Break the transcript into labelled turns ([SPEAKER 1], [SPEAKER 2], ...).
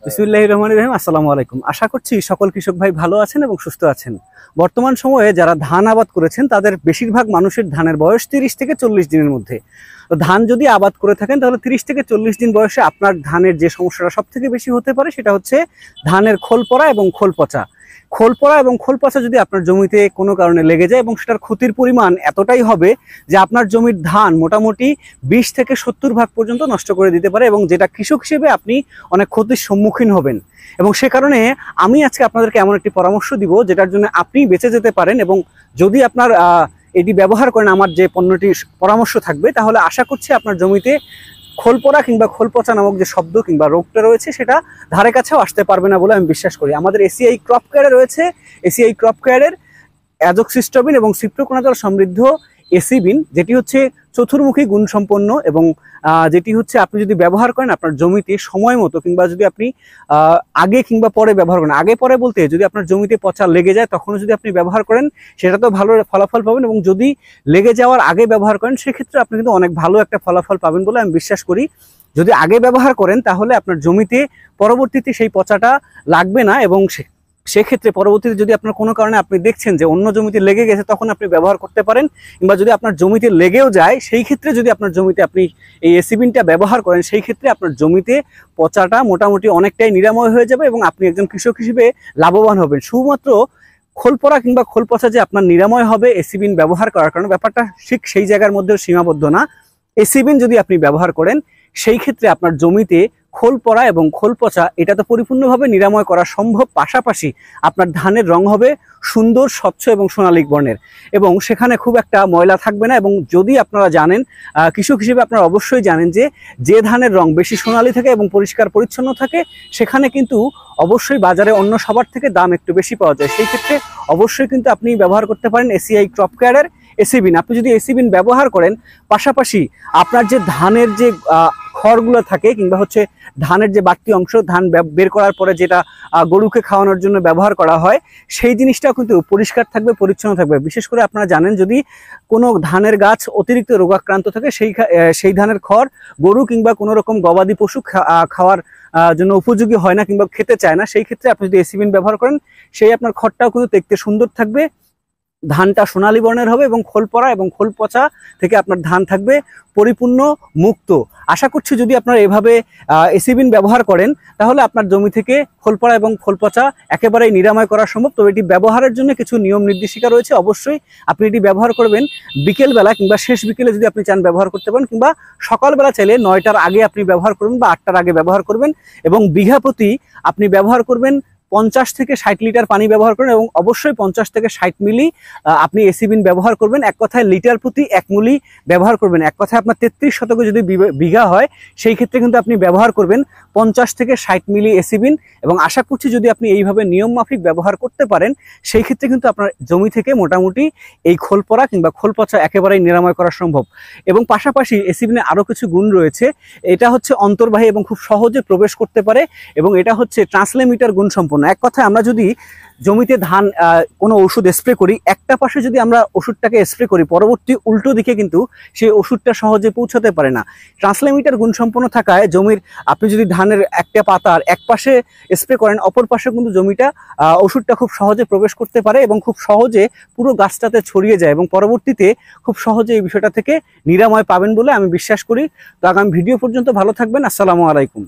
[SPEAKER 1] বিসমিল্লাহির রহমানির রহিম। আসসালামু আলাইকুম। আশা করছি সকল কৃষক ভাই ভালো আছেন এবং সুস্থ আছেন। বর্তমান সময়ে যারা ধান আবাদ করেছেন তাদের বেশিরভাগ মানুষের ধানের বয়স 30 থেকে 40 দিনের মধ্যে। তো ধান যদি আবাদ করে থাকেন তাহলে 30 থেকে 40 দিন বয়সে আপনার ধানের যে সমস্যাটা সব থেকে বেশি হতে পারে সেটা হচ্ছে ধানের খোল পড়া এবং খোল পচা। খোল পড়া এবং খোল পচা যদি আপনার জমিতে কোনো কারণে লেগে যায় এবং সেটার ক্ষতির পরিমাণ এতটাই হবে যে আপনার জমির ধান মোটামুটি 20 থেকে 70 ভাগ পর্যন্ত নষ্ট করে দিতে পারে, এবং যেটা কৃষক হিসেবে আপনি অনেক ক্ষতির সম্মুখীন হবেন। এবং সে কারণে আমি আজকে আপনাদেরকে এমন একটি পরামর্শ দিব যেটার জন্য আপনি বেঁচে যেতে পারেন, এবং যদি আপনার এটি ব্যবহার করেন, আমার যে পণ্যটির পরামর্শ থাকবে, তাহলে আশা করছি আপনার জমিতে খোল পড়া কিংবা খোল পচা নামক যে শব্দ কিংবা রোগটা রয়েছে সেটা ধারে কাছেও আসতে পারবে না বলে আমি বিশ্বাস করি। আমাদের এসিআই ক্রপ কেয়ারে রয়েছে এসিআই ক্রপ কেয়ারের অ্যাজোক্সিস্ট্রবিন এবং সিপ্রোকোনাজল সমৃদ্ধ এসিবিন, যেটি হচ্ছে চতুর্মুখী গুণসম্পন্ন, এবং যেটি হচ্ছে আপনি যদি ব্যবহার করেন আপনার জমিতে সময় মতো, কিংবা যদি আপনি আগে কিংবা পরে ব্যবহার করেন, আগে পরে বলতে যদি আপনার জমিতে পচা লেগে যায় তখনও যদি আপনি ব্যবহার করেন সেটা তো ভালো ফলাফল পাবেন, এবং যদি লেগে যাওয়ার আগে ব্যবহার করেন সেক্ষেত্রে আপনি কিন্তু অনেক ভালো একটা ফলাফল পাবেন বলে আমি বিশ্বাস করি। যদি আগে ব্যবহার করেন তাহলে আপনার জমিতে পরবর্তীতে সেই পচাটা লাগবে না, এবং সেক্ষেত্রে পরবর্তীতে যদি আপনার কোনো কারণে আপনি দেখছেন যে অন্য জমিতে লেগে গেছে তখন আপনি ব্যবহার করতে পারেন, কিংবা যদি আপনার জমিতে লেগেও যায় সেই ক্ষেত্রে যদি আপনার জমিতে আপনি এই এসিবিনটা ব্যবহার করেন সেই ক্ষেত্রে আপনার জমিতে পচাটা মোটামুটি অনেকটাই নিরাময় হয়ে যাবে এবং আপনি একজন কৃষক হিসেবে লাভবান হবেন। শুধুমাত্র খোল পড়া কিংবা খোল পচা যে আপনার নিরাময় হবে এসিবিন ব্যবহার করার কারণে, ব্যাপারটা ঠিক সেই জায়গার মধ্যেও সীমাবদ্ধ না। এসিবিন যদি আপনি ব্যবহার করেন সেই ক্ষেত্রে আপনার জমিতে খোল পড়া এবং খোল পচা এটা তো পরিপূর্ণভাবে নিরাময় করা সম্ভব, পাশাপাশি আপনার ধানের রং হবে সুন্দর, স্বচ্ছ এবং সোনালী বর্ণের, এবং সেখানে খুব একটা ময়লা থাকবে না। এবং যদি আপনারা জানেন, কৃষক হিসেবে আপনারা অবশ্যই জানেন যে ধানের রং বেশি সোনালী থাকে এবং পরিষ্কার পরিচ্ছন্ন থাকে সেখানে কিন্তু অবশ্যই বাজারে অন্য সবার থেকে দাম একটু বেশি পাওয়া যায়। সেই ক্ষেত্রে অবশ্যই কিন্তু আপনি ব্যবহার করতে পারেন এসিআই ক্রপ কেয়ারের এসিবিন। আপনি যদি এসিবিন ব্যবহার করেন, পাশাপাশি আপনার যে ধানের যে খড়গুলো থাকে কিংবা হচ্ছে ধানের যে বাড়তি অংশ ধান বের করার পরে যেটা গরুকে খাওয়ানোর জন্য ব্যবহার করা হয় সেই জিনিসটাও কিন্তু পরিষ্কার থাকবে, পরিচ্ছন্ন থাকবে। বিশেষ করে আপনারা জানেন যদি কোনো ধানের গাছ অতিরিক্ত রোগাক্রান্ত থাকে সেই ধানের খড় গরু কিংবা কোনো রকম গবাদি পশু খাওয়ার জন্য উপযোগী হয় না কিংবা খেতে চায় না, সেই ক্ষেত্রে আপনি যদি এসিবিন ব্যবহার করেন সেই আপনার খড়টাও কিন্তু দেখতে সুন্দর থাকবে, ধানটা সোনালী বর্ণের হবে, এবং খোল পড়া এবং খোল পচা থেকে আপনার ধান থাকবে পরিপূর্ণ মুক্ত। আশা করছি যদি আপনারা এভাবে এসিবিন ব্যবহার করেন তাহলে আপনার জমি থেকে খোল পড়া এবং খোল পচা একেবারেই নিরাময় করা সম্ভব। তবে এটি ব্যবহারের জন্য কিছু নিয়ম নির্দেশিকা রয়েছে, অবশ্যই আপনি এটি ব্যবহার করবেন বিকেলবেলা কিংবা শেষ বিকেলে যদি আপনি চান ব্যবহার করতে পারেন, কিংবা সকালবেলা চাইলে 9টার আগে আপনি ব্যবহার করবেন বা 8টার আগে ব্যবহার করবেন, এবং বিঘা প্রতি আপনি ব্যবহার করবেন 50 থেকে 60 লিটার পানি ব্যবহার করেন, এবং অবশ্যই 50 থেকে 60 মিলি আপনি এসিবিন ব্যবহার করবেন। এক কথায় লিটার প্রতি 1 মিলি ব্যবহার করবেন। এক কথায় আপনার 33 শতকে যদি বিঘা হয় সেই ক্ষেত্রে কিন্তু আপনি ব্যবহার করবেন 50 থেকে 60 মিলি এসিবিন, এবং আশা করছি যদি আপনি এইভাবে নিয়ম মাফিক ব্যবহার করতে পারেন সেই ক্ষেত্রে কিন্তু আপনার জমি থেকে মোটামুটি এই খোল পড়া কিংবা খোল পচা একেবারেই নিরাময় করা সম্ভব। এবং পাশাপাশি এসিবিনে আরও কিছু গুণ রয়েছে। এটা হচ্ছে অন্তর্বাহী এবং খুব সহজে প্রবেশ করতে পারে, এবং এটা হচ্ছে ট্রান্সলেমিটার গুণ সম্পন্ন। এক কথায় আমরা যদি জমিতে ধান কোনো ওষুধ স্প্রে করি, একটা পাশে যদি আমরা ওষুধটাকে স্প্রে করি পরবর্তী উল্টো দিকে কিন্তু সেই ওষুধটা সহজে পৌঁছাতে পারে না। ট্রান্সলেমিটার গুণসম্পন্ন থাকায় জমির আপনি যদি ধানের একটা পাতার এক পাশে স্প্রে করেন অপর পাশে কিন্তু জমিটা ওষুধটা খুব সহজে প্রবেশ করতে পারে এবং খুব সহজে পুরো গাছটাতে ছড়িয়ে যায়, এবং পরবর্তীতে খুব সহজে এই বিষয়টা থেকে নিরাময় পাবেন বলে আমি বিশ্বাস করি। তো আগামী ভিডিও পর্যন্ত ভালো থাকবেন। আসসালামু আলাইকুম।